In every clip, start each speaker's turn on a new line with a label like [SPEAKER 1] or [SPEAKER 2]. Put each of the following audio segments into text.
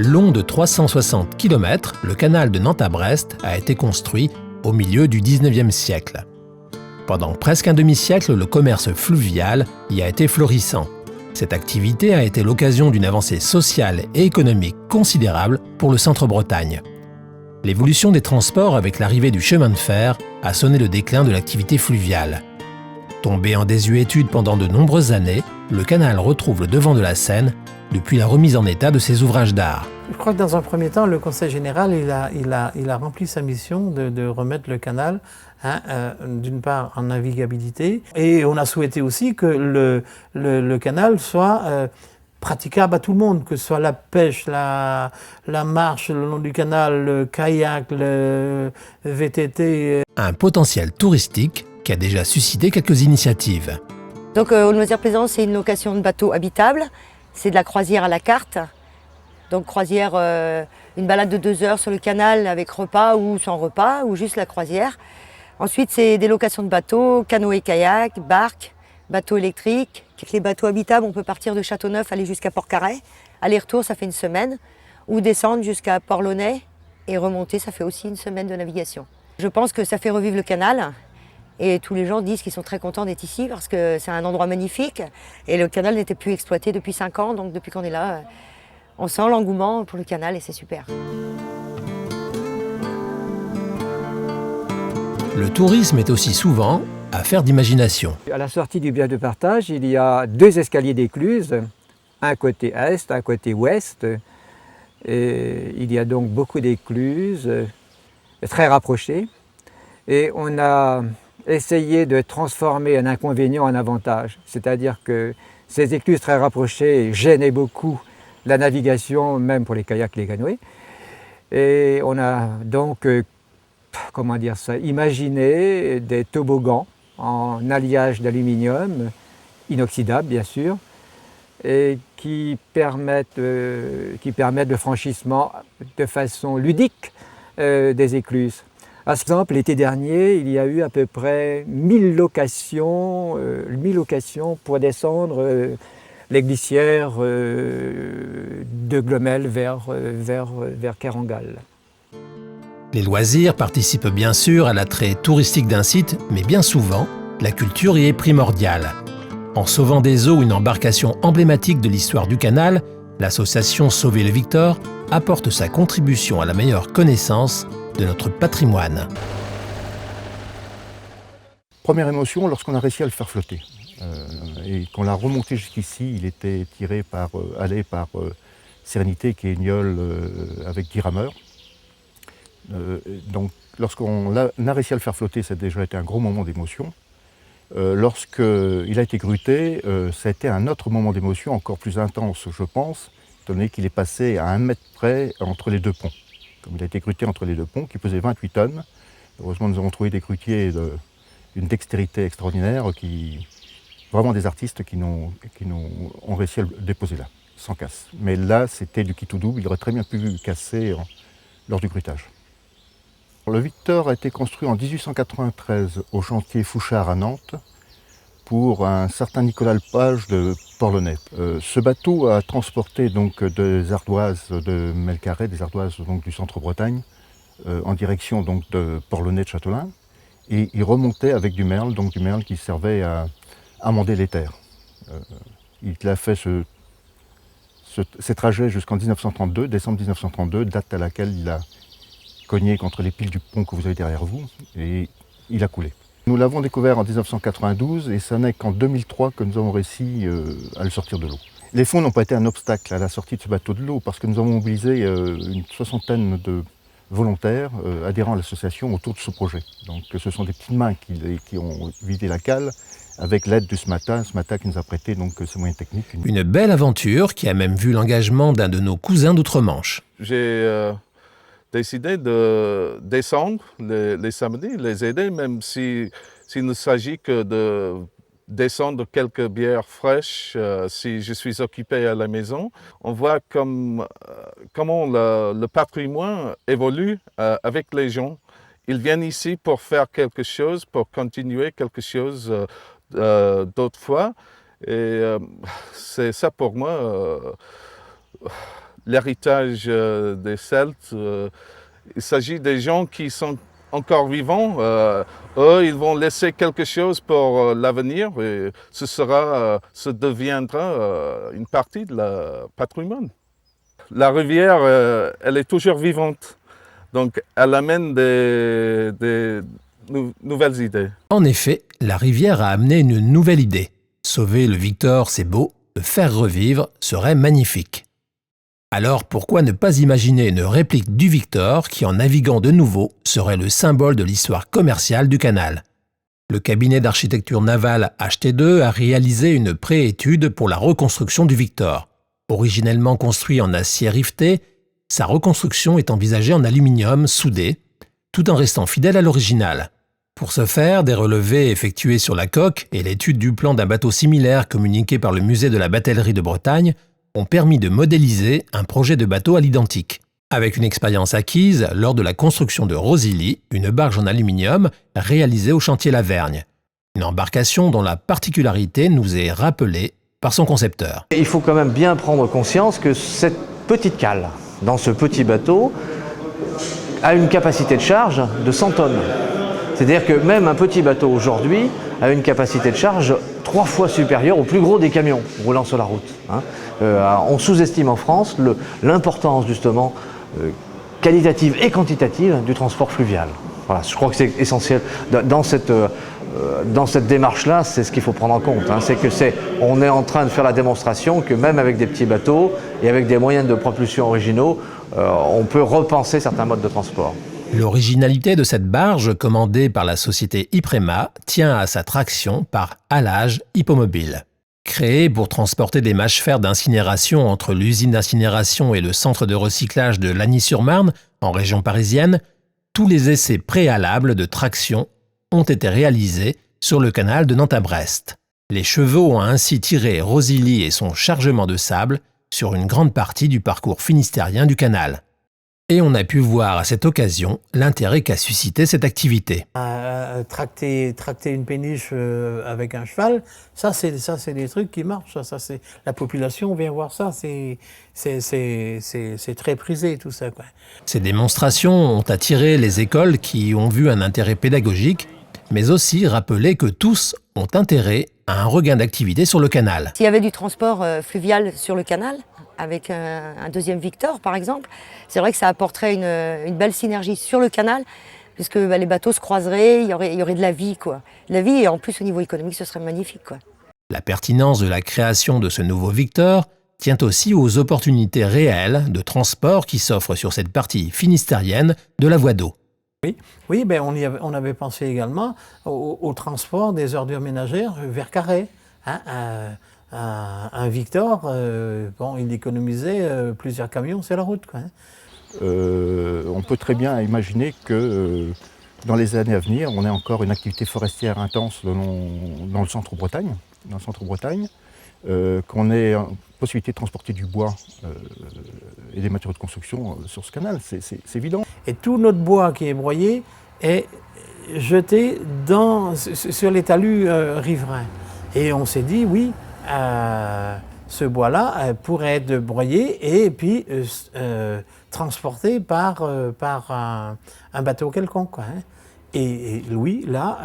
[SPEAKER 1] Long de 360 km, le canal de Nantes à Brest a été construit au milieu du 19e siècle. Pendant presque un demi-siècle, le commerce fluvial y a été florissant. Cette activité a été l'occasion d'une avancée sociale et économique considérable pour le Centre-Bretagne. L'évolution des transports avec l'arrivée du chemin de fer a sonné le déclin de l'activité fluviale. Tombé en désuétude pendant de nombreuses années, le canal retrouve le devant de la scène depuis la remise en état de ses ouvrages d'art.
[SPEAKER 2] Je crois que dans un premier temps, le Conseil général il a rempli sa mission de remettre le canal, d'une part en navigabilité, et on a souhaité aussi que le canal soit praticable à tout le monde, que ce soit la pêche, la marche le long du canal, le kayak, le VTT.
[SPEAKER 1] Un potentiel touristique qui a déjà suscité quelques initiatives.
[SPEAKER 3] Donc au Loisirs-Plaisance, c'est une location de bateau habitable, c'est de la croisière à la carte. Donc croisière, une balade de 2 heures sur le canal avec repas ou sans repas, ou juste la croisière. Ensuite, c'est des locations de bateaux, canoë-kayak, barques, bateaux électriques. Avec les bateaux habitables, on peut partir de Châteauneuf, aller jusqu'à Port-Carré. Aller-retour, ça fait 1 semaine. Ou descendre jusqu'à Port-Launay et remonter, ça fait aussi 1 semaine de navigation. Je pense que ça fait revivre le canal. Et tous les gens disent qu'ils sont très contents d'être ici parce que c'est un endroit magnifique. Et le canal n'était plus exploité depuis 5 ans, donc depuis qu'on est là, on sent l'engouement pour le canal et c'est super.
[SPEAKER 1] Le tourisme est aussi souvent affaire d'imagination.
[SPEAKER 4] À la sortie du bief de partage, il y a 2 escaliers d'écluse, un côté est, un côté ouest. Et il y a donc beaucoup d'écluses, très rapprochées. Et on a essayé de transformer un inconvénient en avantage. C'est-à-dire que ces écluses très rapprochées gênaient beaucoup la navigation, même pour les kayaks et les canoës. Et on a donc, imaginé des toboggans en alliage d'aluminium, inoxydable bien sûr, et qui permettent le franchissement de façon ludique des écluses. Par exemple, l'été dernier, il y a eu à peu près 1000 locations pour descendre les glissières de Glomel vers Kerangal.
[SPEAKER 1] Les loisirs participent bien sûr à l'attrait touristique d'un site, mais bien souvent, la culture y est primordiale. En sauvant des eaux une embarcation emblématique de l'histoire du canal, l'association Sauver le Victor apporte sa contribution à la meilleure connaissance de notre patrimoine.
[SPEAKER 5] Première émotion lorsqu'on a réussi à le faire flotter. Et qu'on l'a remonté jusqu'ici, il était tiré par Sérénité, qui est une yole avec 10 rameurs. Donc lorsqu'on a réussi à le faire flotter, ça a déjà été un gros moment d'émotion. Lorsqu'il a été gruté, ça a été un autre moment d'émotion encore plus intense, je pense, étant donné qu'il est passé à 1 mètre près entre les 2 ponts. Comme il a été gruté entre les 2 ponts, qui pesait 28 tonnes. Heureusement, nous avons trouvé des grutiers d'une dextérité extraordinaire, vraiment des artistes qui ont réussi à le déposer là, sans casse. Mais là, c'était du quitou double, il aurait très bien pu casser lors du grutage. Le Victor a été construit en 1893 au chantier Fouchard à Nantes pour un certain Nicolas Lepage de Port-Launay. Ce bateau a transporté donc des ardoises de Melcarré, des ardoises donc du Centre-Bretagne, en direction donc de Port-Launay de Châteaulin, et il remontait avec du merle, donc du merle qui servait à amender les terres. Il a fait ces trajets jusqu'en 1932, décembre 1932, date à laquelle il a cogné contre les piles du pont que vous avez derrière vous, et il a coulé. Nous l'avons découvert en 1992 et ce n'est qu'en 2003 que nous avons réussi à le sortir de l'eau. Les fonds n'ont pas été un obstacle à la sortie de ce bateau de l'eau parce que nous avons mobilisé une 60aine de volontaires adhérents à l'association autour de ce projet. Donc ce sont des petites mains qui ont vidé la cale avec l'aide du SMATA qui nous a prêté donc ses moyens techniques.
[SPEAKER 1] Une belle aventure qui a même vu l'engagement d'un de nos cousins d'outre-Manche.
[SPEAKER 6] J'ai décidé de descendre les samedis, les aider, même s'il ne s'agit que de descendre quelques bières fraîches si je suis occupé à la maison. On voit comment le patrimoine évolue avec les gens. Ils viennent ici pour faire quelque chose, pour continuer quelque chose d'autrefois. Et c'est ça pour moi l'héritage des Celtes. Il s'agit des gens qui sont encore vivants. Eux, ils vont laisser quelque chose pour l'avenir et ce deviendra une partie de leur patrimoine. La rivière, elle est toujours vivante. Donc, elle amène des nouvelles idées.
[SPEAKER 1] En effet, la rivière a amené une nouvelle idée. Sauver le Victor, c'est beau, le faire revivre serait magnifique. Alors pourquoi ne pas imaginer une réplique du Victor qui, en naviguant de nouveau, serait le symbole de l'histoire commerciale du canal? Le cabinet d'architecture navale HT2 a réalisé une pré-étude pour la reconstruction du Victor. Originellement construit en acier riveté, sa reconstruction est envisagée en aluminium soudé, tout en restant fidèle à l'original. Pour ce faire, des relevés effectués sur la coque et l'étude du plan d'un bateau similaire communiqué par le musée de la batellerie de Bretagne ont permis de modéliser un projet de bateau à l'identique. Avec une expérience acquise lors de la construction de Rosilly, une barge en aluminium réalisée au chantier Lavergne. Une embarcation dont la particularité nous est rappelée par son concepteur.
[SPEAKER 7] Il faut quand même bien prendre conscience que cette petite cale, dans ce petit bateau, a une capacité de charge de 100 tonnes. C'est-à-dire que même un petit bateau aujourd'hui a une capacité de charge 3 fois supérieure au plus gros des camions roulant sur la route. On sous-estime en France l'importance justement qualitative et quantitative du transport fluvial. Voilà, je crois que c'est essentiel. Dans cette démarche-là, c'est ce qu'il faut prendre en compte. On est en train de faire la démonstration que même avec des petits bateaux et avec des moyens de propulsion originaux, on peut repenser certains modes de transport.
[SPEAKER 1] L'originalité de cette barge, commandée par la société Iprema, tient à sa traction par halage hippomobile. Créée pour transporter des mâches-fer d'incinération entre l'usine d'incinération et le centre de recyclage de Lagny-sur-Marne, en région parisienne, tous les essais préalables de traction ont été réalisés sur le canal de Nantes à Brest. Les chevaux ont ainsi tiré Rosilly et son chargement de sable sur une grande partie du parcours finistérien du canal. Et on a pu voir à cette occasion l'intérêt qu'a suscité cette activité.
[SPEAKER 2] Tracter une péniche avec un cheval, ça c'est des trucs qui marchent. La population vient voir ça, c'est très prisé tout ça, quoi.
[SPEAKER 1] Ces démonstrations ont attiré les écoles qui ont vu un intérêt pédagogique, mais aussi rappelé que tous ont intérêt à un regain d'activité sur le canal.
[SPEAKER 3] S'il y avait du transport fluvial sur le canal, avec un deuxième Victor par exemple, c'est vrai que ça apporterait une belle synergie sur le canal, puisque les bateaux se croiseraient, il y aurait de la vie, quoi. De la vie, et en plus au niveau économique, ce serait magnifique, quoi.
[SPEAKER 1] La pertinence de la création de ce nouveau Victor tient aussi aux opportunités réelles de transport qui s'offrent sur cette partie finistérienne de la voie d'eau.
[SPEAKER 2] Oui, on avait pensé également au transport des ordures ménagères vers Carhaix. Un Victor, il économisait plusieurs camions sur la route, quoi.
[SPEAKER 5] On peut très bien imaginer que dans les années à venir, on ait encore une activité forestière intense dans le centre-Bretagne, qu'on ait possibilité de transporter du bois et des matériaux de construction sur ce canal, c'est évident.
[SPEAKER 2] Et tout notre bois qui est broyé est jeté sur les talus riverains. Et on s'est dit, oui, ce bois-là pourrait être broyé et puis transporté par un bateau quelconque, quoi, hein. Et Louis, là,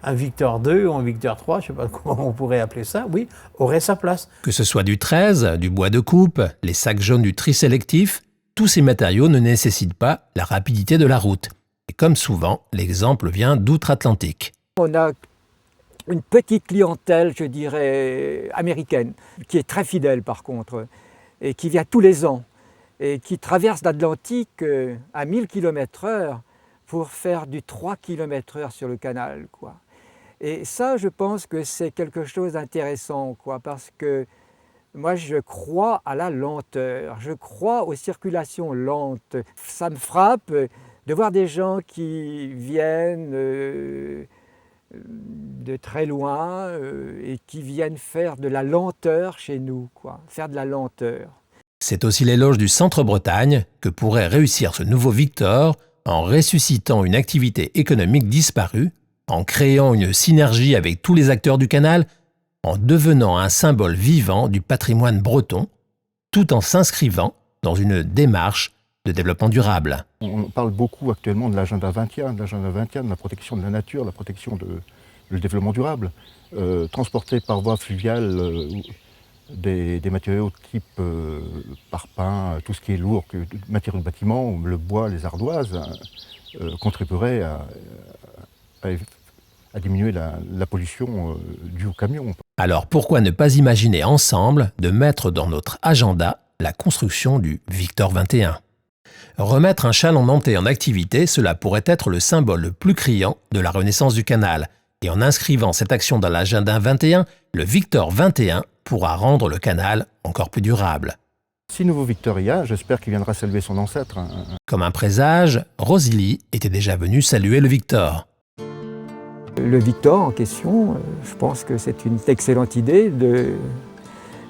[SPEAKER 2] un Victor 2 ou un Victor 3, je ne sais pas comment on pourrait appeler ça, oui, aurait sa place.
[SPEAKER 1] Que ce soit du 13, du bois de coupe, les sacs jaunes du tri sélectif, tous ces matériaux ne nécessitent pas la rapidité de la route. Et comme souvent, l'exemple vient d'outre-Atlantique.
[SPEAKER 4] On a une petite clientèle, je dirais, américaine, qui est très fidèle par contre, et qui vient tous les ans, et qui traverse l'Atlantique à 1000 km/h pour faire du 3 km/h sur le canal, quoi. Et ça, je pense que c'est quelque chose d'intéressant, quoi, parce que moi, je crois à la lenteur, je crois aux circulations lentes. Ça me frappe de voir des gens qui viennent de très loin et qui viennent faire de la lenteur chez nous, quoi, faire de la lenteur.
[SPEAKER 1] C'est aussi l'éloge du Centre-Bretagne que pourrait réussir ce nouveau Victor en ressuscitant une activité économique disparue, en créant une synergie avec tous les acteurs du canal, en devenant un symbole vivant du patrimoine breton, tout en s'inscrivant dans une démarche de développement durable.
[SPEAKER 5] On parle beaucoup actuellement de l'agenda 21, de la protection de la nature, la protection du développement durable. Transporter par voie fluviale des matériaux type parpaing, tout ce qui est lourd, matériaux de bâtiment, le bois, les ardoises, contribuerait à diminuer la pollution due aux camions.
[SPEAKER 1] Alors pourquoi ne pas imaginer ensemble de mettre dans notre agenda la construction du Victor 21 ? Remettre un chaland nantais en activité, cela pourrait être le symbole le plus criant de la renaissance du canal. Et en inscrivant cette action dans l'agenda 21, le Victor 21 pourra rendre le canal encore plus durable.
[SPEAKER 5] Si nouveau Victor y a, j'espère qu'il viendra saluer son ancêtre.
[SPEAKER 1] Comme un présage, Rosalie était déjà venue saluer le Victor.
[SPEAKER 4] Le Victor en question, je pense que c'est une excellente idée de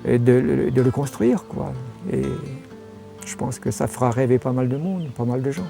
[SPEAKER 4] le construire, quoi. Et je pense que ça fera rêver pas mal de monde, pas mal de gens.